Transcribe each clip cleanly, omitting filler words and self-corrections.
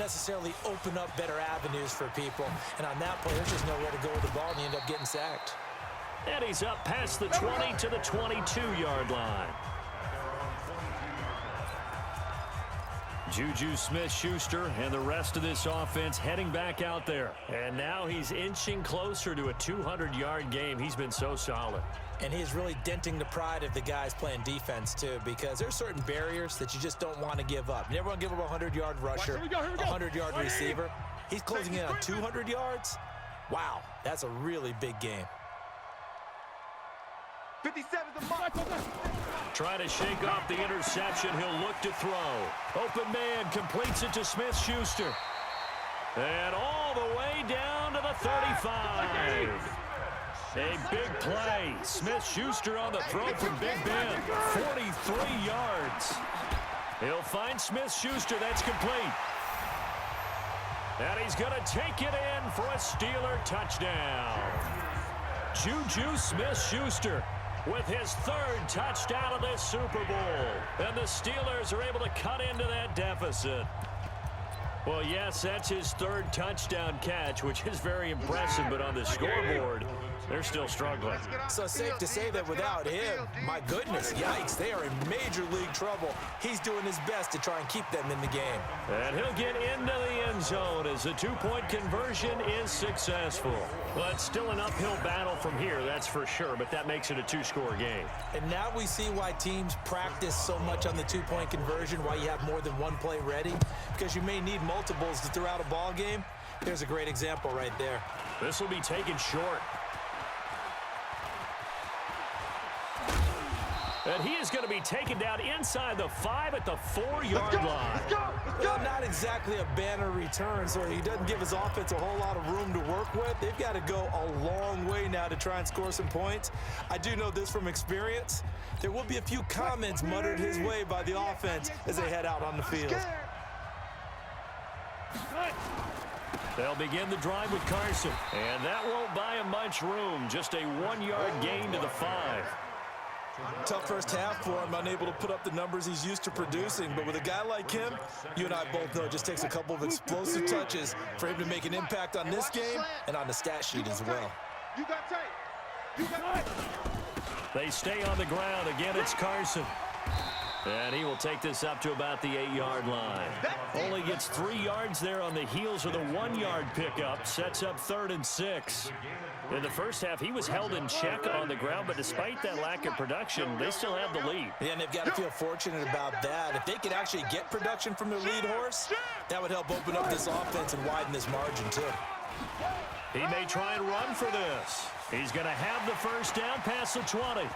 necessarily open up better avenues for people. And on that play, there's just nowhere to go with the ball, and you end up getting sacked. And he's up past the 20 to the 22-yard line. Juju Smith-Schuster and the rest of this offense heading back out there. And now he's inching closer to a 200-yard game. He's been so solid. And he's really denting the pride of the guys playing defense, too, because there's certain barriers that you just don't want to give up. You never want to give up a 100-yard rusher, a 100-yard receiver. He's closing in on 200 yards. Wow, that's a really big game. 57 the mark. Trying to shake off the interception. He'll look to throw. Open man completes it to Smith-Schuster. And all the way down to the 35. A big play. Smith-Schuster on the throw from Big Ben. 43 yards. He'll find Smith-Schuster. That's complete. And he's going to take it in for a Steeler touchdown. Juju Smith-Schuster with his third touchdown of this Super Bowl. And the Steelers are able to cut into that deficit. Well, yes, that's his third touchdown catch, which is very impressive, but on the scoreboard, they're still struggling. So safe to say that without him, my goodness, yikes, they are in major league trouble. He's doing his best to try and keep them in the game. And he'll get into the end zone as the two-point conversion is successful. Well, it's still an uphill battle from here, that's for sure, but that makes it a two-score game. And now we see why teams practice so much on the two-point conversion, why you have more than one play ready, because you may need multiples to throw out a ball game. Here's a great example right there. This will be taken short. And he is going to be taken down inside the 5 at the 4-yard line. Well, not exactly a banner return, so he doesn't give his offense a whole lot of room to work with. They've got to go a long way now to try and score some points. I do know this from experience. There will be a few comments muttered his way by the offense as they head out on the field. They'll begin the drive with Carson. And that won't buy him much room. Just a 1-yard gain to the 5. Tough first half for him, unable to put up the numbers he's used to producing. But with a guy like him, you and I both know it just takes a couple of explosive touches for him to make an impact on this game and on the stat sheet as well. You got tape. You got tape. They stay on the ground. Again, it's Carson. And he will take this up to about the 8-yard line. Only gets 3 yards there on the heels of the 1-yard pickup. Sets up 3rd and 6. In the first half, he was held in check on the ground, but despite that lack of production, they still have the lead. Yeah, and they've got to feel fortunate about that. If they could actually get production from their lead horse, that would help open up this offense and widen this margin, too. He may try and run for this. He's going to have the first down past the 20.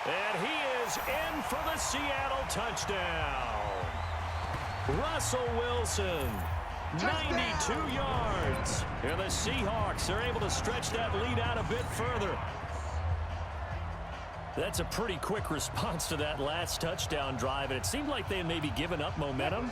And he is in for the Seattle touchdown. Russell Wilson, 92 yards. And the Seahawks are able to stretch that lead out a bit further. That's a pretty quick response to that last touchdown drive, and it seemed like they had maybe given up momentum,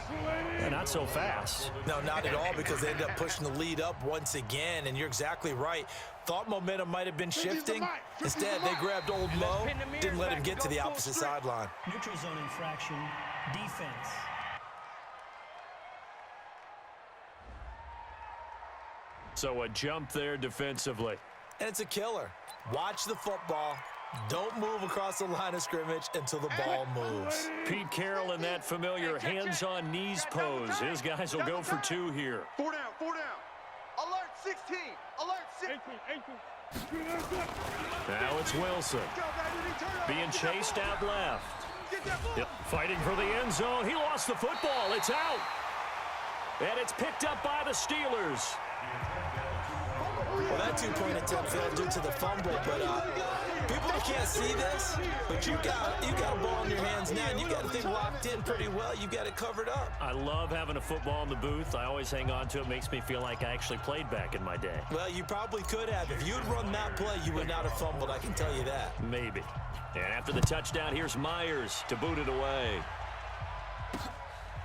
but not so fast. No, not at all, because they ended up pushing the lead up once again, and you're exactly right. Thought momentum might have been shifting. Instead, they grabbed Old Mo, didn't let him get to the opposite sideline. Neutral zone infraction, defense. So a jump there defensively. And it's a killer. Watch the football. Don't move across the line of scrimmage until the ball moves. Pete Carroll in that familiar hands-on knees pose. His guys will go for 2 here. 4 down, 4 down. Alert 16. Alert 16. Now it's Wilson. Being chased out left. Yep. Fighting for the end zone. He lost the football. It's out. And it's picked up by the Steelers. Well, that 2-point attempt failed due to the fumble, but people can't see this, but you got a ball in your hands now, and you got the thing locked in pretty well. You got it covered up. I love having a football in the booth. I always hang on to it. Makes me feel like I actually played back in my day. Well, you probably could have. If you'd run that play, you would not have fumbled, I can tell you that. Maybe. And after the touchdown, here's Myers to boot it away.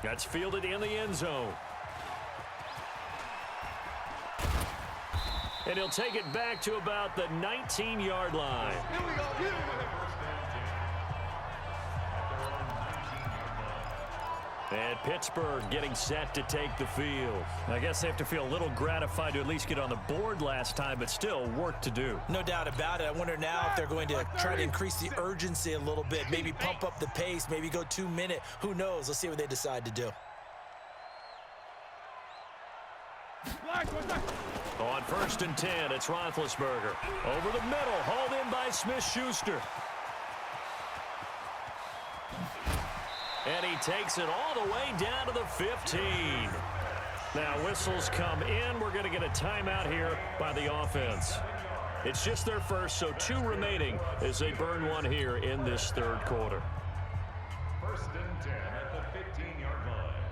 That's fielded in the end zone. And he'll take it back to about the 19-yard line. And Pittsburgh getting set to take the field. I guess they have to feel a little gratified to at least get on the board last time, but still work to do. No doubt about it. I wonder now if they're going to try to increase the urgency a little bit, maybe pump up the pace, maybe go 2-minute. Who knows? Let's see what they decide to do. On 1st and 10, it's Roethlisberger. Over the middle, hauled in by Smith-Schuster. And he takes it all the way down to the 15. Now, whistles come in. We're going to get a timeout here by the offense. It's just their first, so 2 remaining as they burn one here in this 3rd quarter. 1st and 10 at the 15-yard line.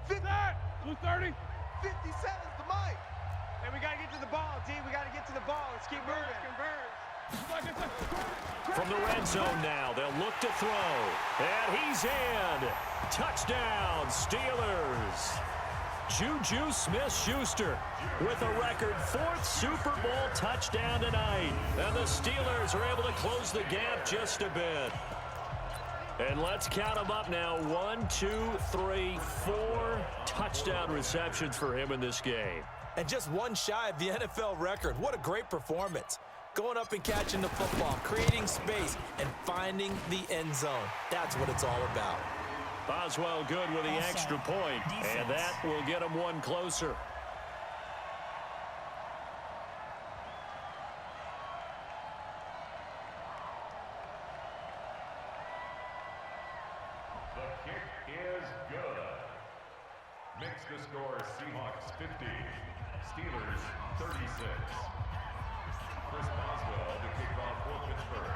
230. 57's the mic. And we got to get to the ball, D. We got to get to the ball. Let's keep moving. From the red zone now, they'll look to throw. And he's in. Touchdown, Steelers. Juju Smith-Schuster with a record 4th Super Bowl touchdown tonight. And the Steelers are able to close the gap just a bit. And let's count them up now. 1, 2, 3, 4 touchdown receptions for him in this game. And just one shy of the NFL record. What a great performance. Going up and catching the football, creating space, and finding the end zone. That's what it's all about. Boswell good with the extra point, and that will get him one closer. The kick is good. Makes the score Seahawks 50, Steelers 36. Chris Boswell to kick off for Pittsburgh.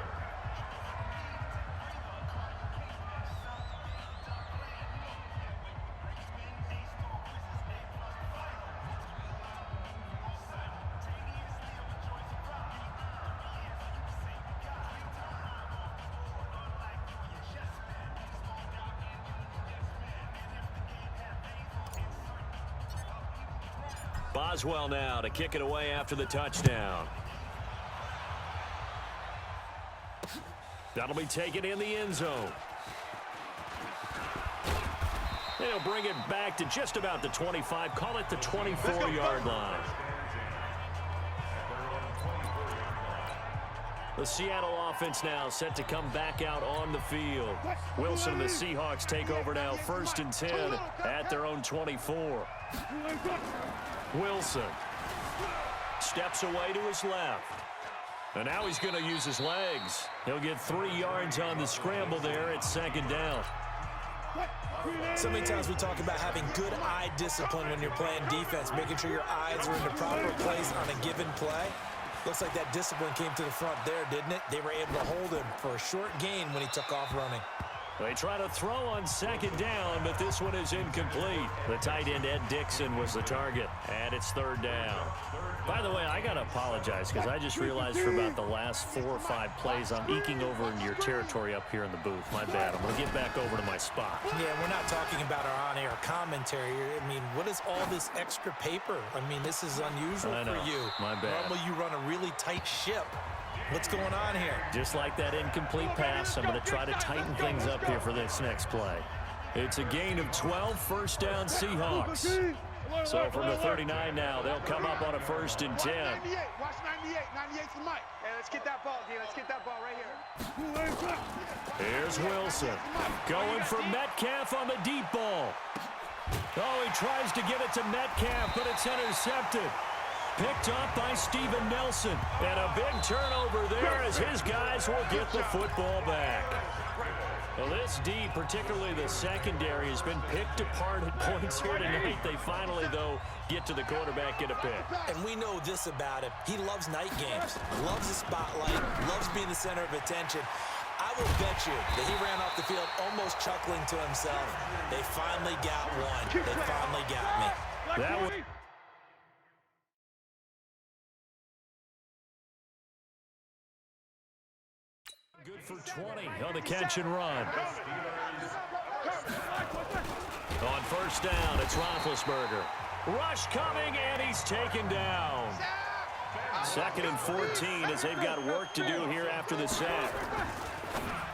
Boswell now to kick it away after the touchdown. That'll be taken in the end zone. They'll bring it back to just about the 25. Call it the 24-yard line. The Seattle offense now set to come back out on the field. Wilson and the Seahawks take over now 1st and 10 at their own 24. Wilson steps away to his left. And now he's going to use his legs. He'll get 3 yards on the scramble there at 2nd down. So many times we talk about having good eye discipline when you're playing defense, making sure your eyes are in the proper place on a given play. Looks like that discipline came to the front there, didn't it? They were able to hold him for a short gain when he took off running. They try to throw on 2nd down, but this one is incomplete. The tight end, Ed Dixon, was the target, and it's 3rd down. By the way, I got to apologize because I just realized for about the last 4 or 5 plays, I'm eking over into your territory up here in the booth. My bad. I'm going to get back over to my spot. Yeah, we're not talking about our on-air commentary. I mean, what is all this extra paper? I mean, this is unusual for you. My bad. Normally you run a really tight ship. What's going on here? Just like that incomplete pass, I'm going to try to tighten things up here for this next play. It's a gain of 12, 1st down Seahawks. So from the 39 now, they'll come up on a 1st and 10. Watch 98. 98's the mic. Hey, let's get that ball, D. Let's get that ball right here. Here's Wilson. Going for Metcalf on the deep ball. Oh, he tries to get it to Metcalf, but it's intercepted. Picked up by Steven Nelson. And a big turnover there as his guys will get the football back. Well, this D, particularly the secondary, has been picked apart at points here tonight. They finally, though, get to the quarterback, get a pick. And we know this about him. He loves night games, loves the spotlight, loves being the center of attention. I will bet you that he ran off the field almost chuckling to himself. They finally got one. They finally got me. That was good for 20 on the catch and run. On 1st down, it's Roethlisberger. Rush coming, and he's taken down. 2nd and 14 as they've got work to do here after the sack.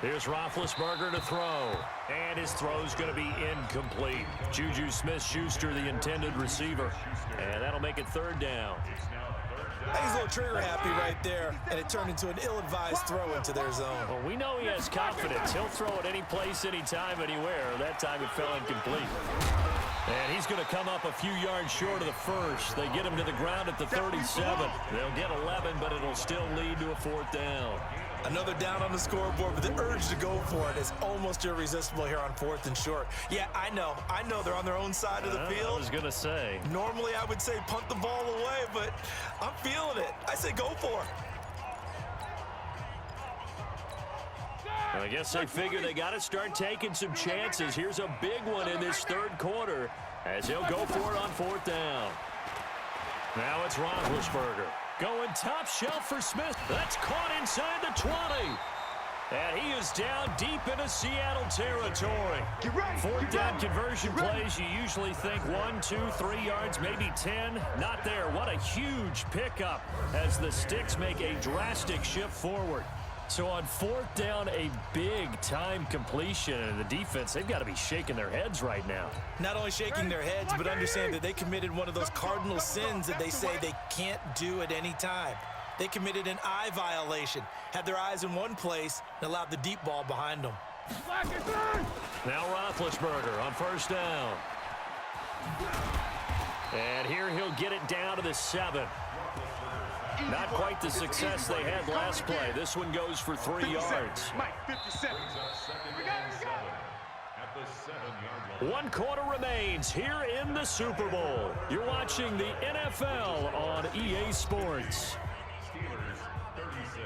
Here's Roethlisberger to throw. And his throw's going to be incomplete. Juju Smith-Schuster, the intended receiver. And that'll make it third down. He's a little trigger happy right there, and it turned into an ill-advised throw into their zone. Well, we know he has confidence. He'll throw it any place, anytime, anywhere. That time it fell incomplete. And he's going to come up a few yards short of the first. They get him to the ground at the 37. They'll get 11, but it'll still lead to a fourth down. Another down on the scoreboard, but the urge to go for it is almost irresistible here on 4th and short. Yeah, I know they're on their own side of the field. I was going to say. Normally I would say punt the ball away, but I'm feeling it. I say go for it. Well, I guess they figure they got to start taking some chances. Here's a big one in this third quarter as he'll go for it on 4th down. Now it's Roethlisberger. Going top shelf for Smith. That's caught inside the 20. And he is down deep into Seattle territory. Fourth down conversion plays, you usually think 1, 2, 3 yards, maybe 10. Not there. What a huge pickup as the Sticks make a drastic shift forward. So on 4th down, a big-time completion. And the defense, they've got to be shaking their heads right now. Not only shaking their heads, but understand that they committed one of those cardinal sins that they say they can't do at any time. They committed an eye violation, had their eyes in one place, and allowed the deep ball behind them. Now Roethlisberger on 1st down. And here he'll get it down to the 7. Not quite the success they had last play. This one goes for 3 yards. Mike, 57. One quarter remains here in the Super Bowl. You're watching the NFL on EA Sports. Steelers 36.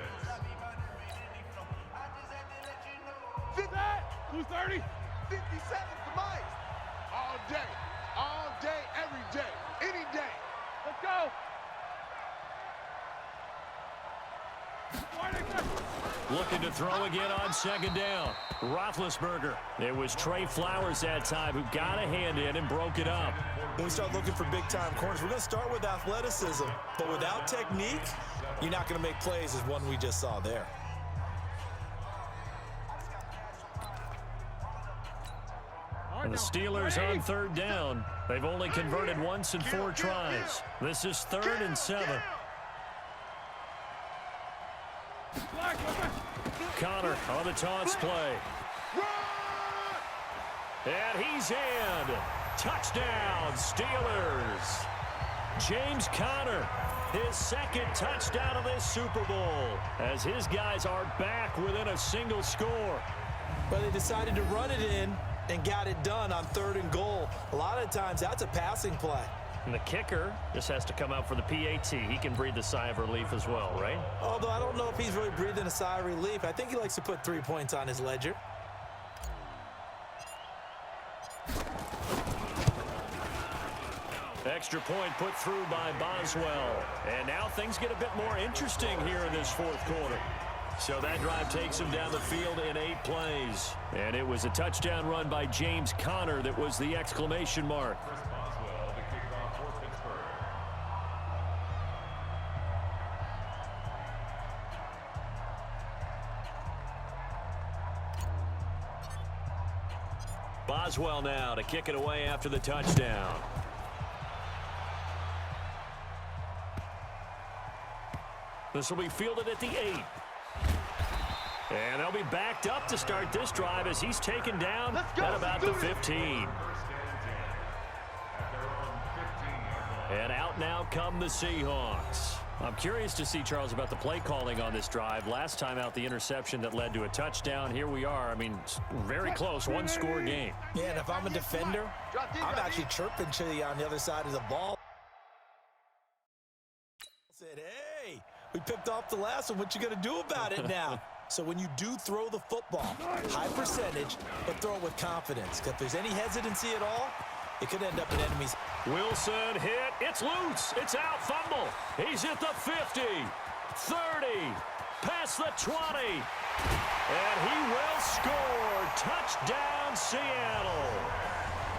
230. 57's the Mike. All day, every day, any day. Let's go. Looking to throw again on 2nd down. Roethlisberger. It was Trey Flowers that time who got a hand in and broke it up. When we start looking for big-time corners, we're going to start with athleticism. But without technique, you're not going to make plays as one we just saw there. And the Steelers on 3rd down. They've only converted once in 4 tries. This is 3rd and 7. Connor on the taunts play. And he's in. Touchdown, Steelers. James Conner, his 2nd touchdown of this Super Bowl, as his guys are back within a single score. But they decided to run it in and got it done on 3rd and goal. A lot of times, that's a passing play. And the kicker just has to come out for the PAT. He can breathe a sigh of relief as well, right? Although I don't know if he's really breathing a sigh of relief. I think he likes to put 3 points on his ledger. Extra point put through by Boswell. And now things get a bit more interesting here in this 4th quarter. So that drive takes him down the field in 8 plays. And it was a touchdown run by James Conner that was the exclamation mark. Boswell to kick off for Pittsburgh. Boswell now to kick it away after the touchdown. This will be fielded at the 8. And they'll be backed up to start this drive as he's taken down at about the 15. And out now come the Seahawks. I'm curious to see, Charles, about the play calling on this drive. Last time out, the interception that led to a touchdown. Here we are. I mean, very close, 1-score game. Yeah, and if I'm a defender, I'm actually chirping to you on the other side of the ball. Said, hey, we picked off the last one. What you going to do about it now? So when you do throw the football, high percentage, but throw it with confidence. If there's any hesitancy at all, it could end up in enemies. Wilson hit. It's loose. It's out. Fumble. He's at the 50, 30, past the 20. And he will score. Touchdown, Seattle.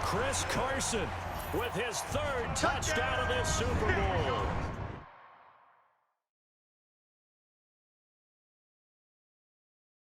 Chris Carson with his 3rd touchdown of this Super Bowl.